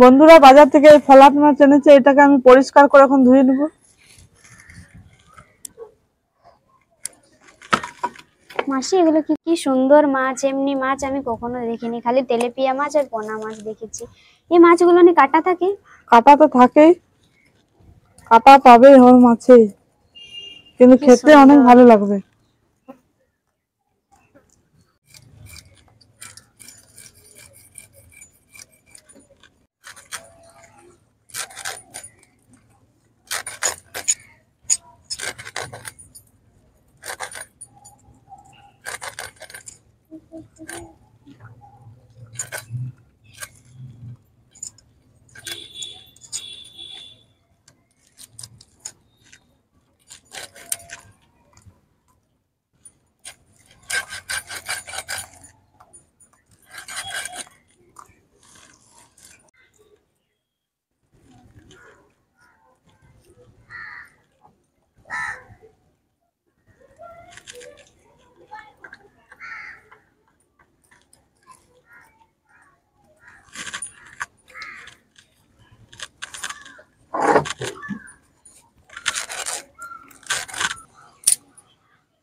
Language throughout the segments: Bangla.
বন্ধুরা বাজার থেকে ফলাট মাছ এনেছে, এটাকে আমি পরিষ্কার করে এখন ধুয়ে নেব। মাসি এগুলো কি কি সুন্দর মাছ, এমনি মাছ আমি কখনো দেখিনি, খালি তেলেপিয়া মাছ আর পোনা মাছ দেখেছি। এই মাছগুলো নিয়ে কাটা থাকে? কাটা তো থাকেই, কাটা পাবে ওর মাছে, কিন্তু খেতে অনেক ভালো লাগবে।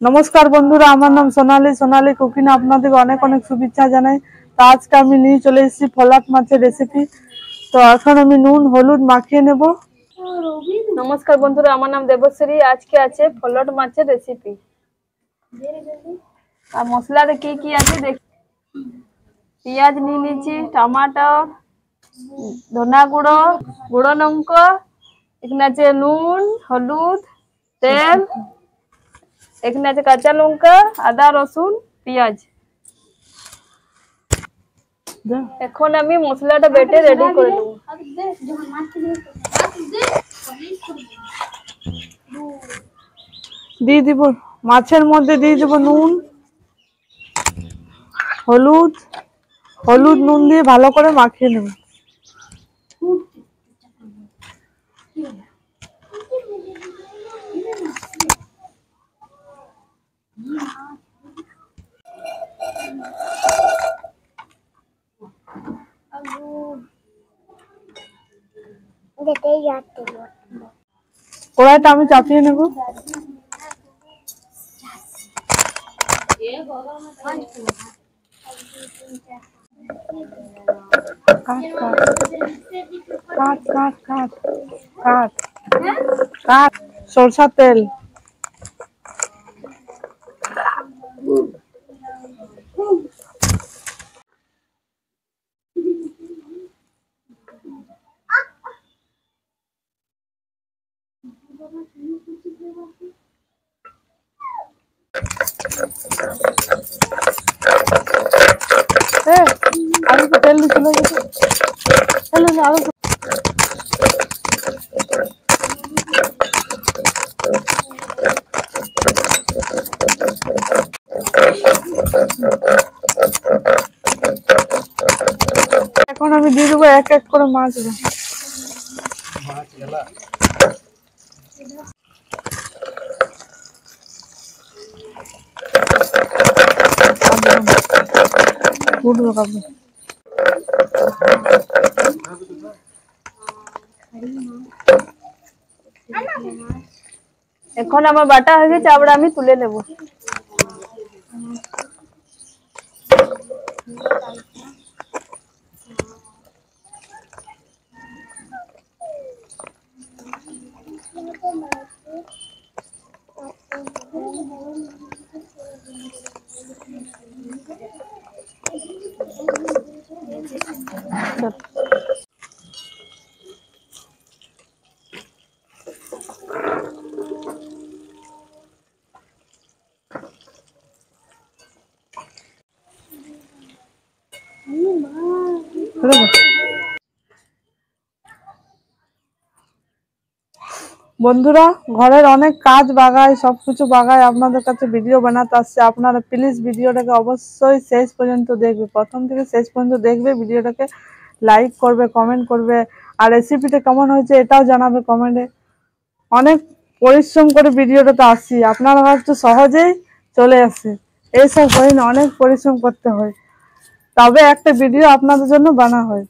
নমস্কার বন্ধুরা, আমার নাম সোনালী। সোনালী কুকিং আপনাদের অনেক অনেক শুভেচ্ছা জানাই। তো আজকে আমি নিয়ে চলে এসেছি ফলাট মাছের রেসিপি। তো এখন আমি নুন হলুদ মাখিয়ে নেব। নমস্কার বন্ধুরা, আমার নাম দেবশ্রী। আজকে আছে ফলাট মাছের রেসিপি। আর মশলাটা কি কি আছে দেখি। পেঁয়াজ নিয়ে নিয়েছি, টমাটো, ধনা গুঁড়ো, গুঁড়ো লঙ্কা, এখানে আছে নুন হলুদ তেল, এখানে আছে কাঁচা লঙ্কা, আদা রসুন পেঁয়াজ। এখন আমি মশলাটা বেটে রেডি করে নেব। দিয়ে দিব মাছের মধ্যে, দিয়ে দেবো নুন হলুদ, হলুদ নুন দিয়ে ভালো করে মাখিয়ে নেব। কড়াইটা আমি চাপিয়ে নেব। কাট কাট কাট কাট কাট কাট সরষের তেল, আলু তো তেল দিছিল, আলু এখন আমি দিয়ে দেবো এক এক করে মাছ। এখন আমার বাটা হয়ে গেছে, আবার আমি তুলে নেব। বন্ধুরা ঘরের অনেক কাজ বাগায়, সবকিছু বাগায়, আপনাদের কাছে ভিডিও বানাতে আসছে। আপনারা প্লিজ ভিডিওটাকে অবশ্যই শেষ পর্যন্ত দেখবে, প্রথম থেকে শেষ পর্যন্ত দেখবে। ভিডিওটাকে লাইক করবে, কমেন্ট করবে, আর রেসিপিটা কেমন হয়েছে এটাও জানাবে কমেন্টে। অনেক পরিশ্রম করে ভিডিওটাতে আসছি, আপনারা হয়তো সহজেই চলে আসে, এইসব হয় না, অনেক পরিশ্রম করতে হয়, তবে একটা ভিডিও আপনাদের জন্য বানা হয়।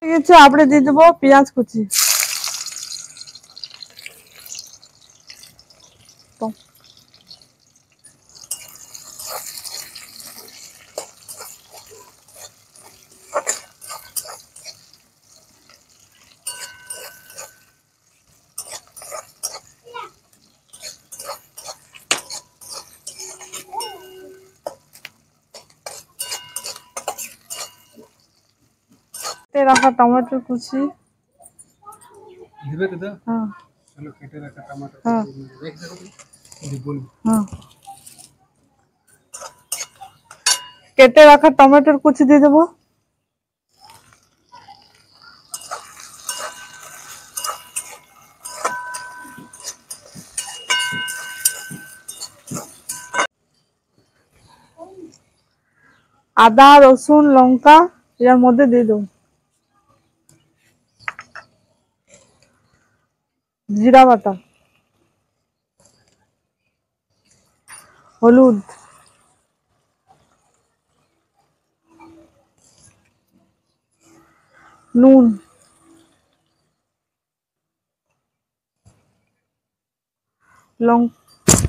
ঠিক আছে, আপনি দিয়ে দেবো পেঁয়াজ কুচি। রাখা টমেটোর কুচি দিবে দাদা। হ্যাঁ, চলো কেটে রাখা টমেটো। হ্যাঁ, দেখ দেখো দি বল। হ্যাঁ, কেটে রাখা টমেটোর কুচি দিয়ে দেবো। আদা রসুন লঙ্কা এর মধ্যে দিয়ে দেবো। জিরা বাটা, হলুদ, নুন,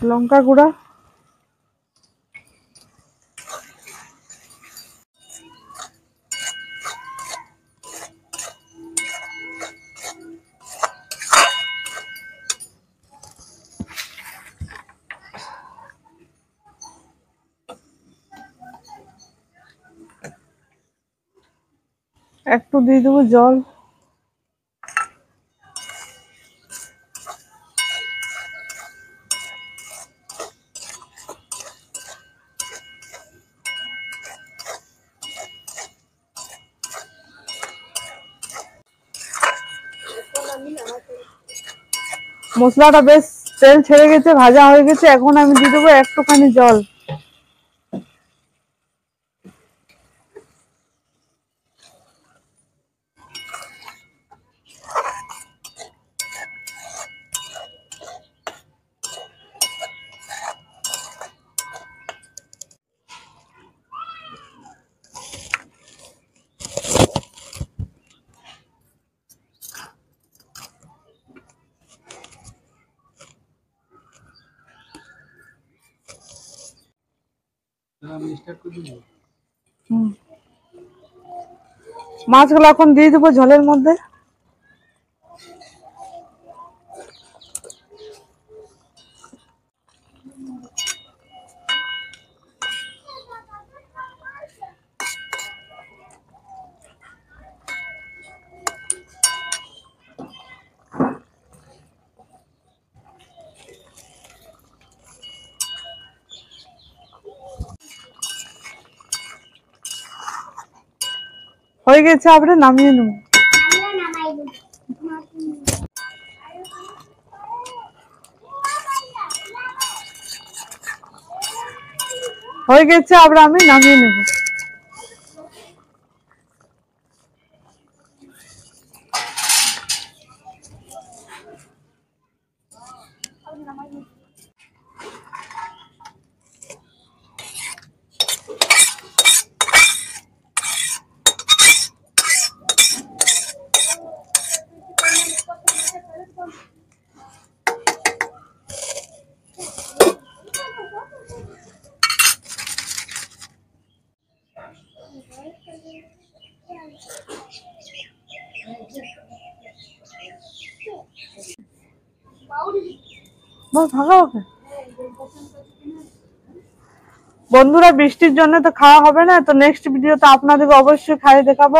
লঙ্কা গুঁড়া, একটু দিয়ে দেবো জল। মশলাটা বেশ তেল ছেড়ে গেছে, ভাজা হয়ে গেছে। এখন আমি দিয়ে দেবো একটুখানি জল। মাছগুলো এখন দিয়ে দেবো ঝোলের মধ্যে। হয়ে গেছে, আপনি নামিয়ে নেব। হয়ে গেছে, আবার আমি নামিয়ে নেব। বন্ধুরা, বৃষ্টির জন্য তো খাওয়া হবে না, তো নেক্সট ভিডিওতে আপনাদেরকে অবশ্যই খাইয়ে দেখাবো।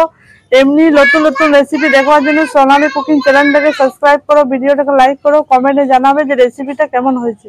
এমনি নতুন নতুন রেসিপি দেখার জন্য সোনালী কুকিং চ্যানেলটাকে সাবস্ক্রাইব করো, ভিডিওটাকে লাইক করো, কমেন্টে জানাবে যে রেসিপিটা কেমন হয়েছে।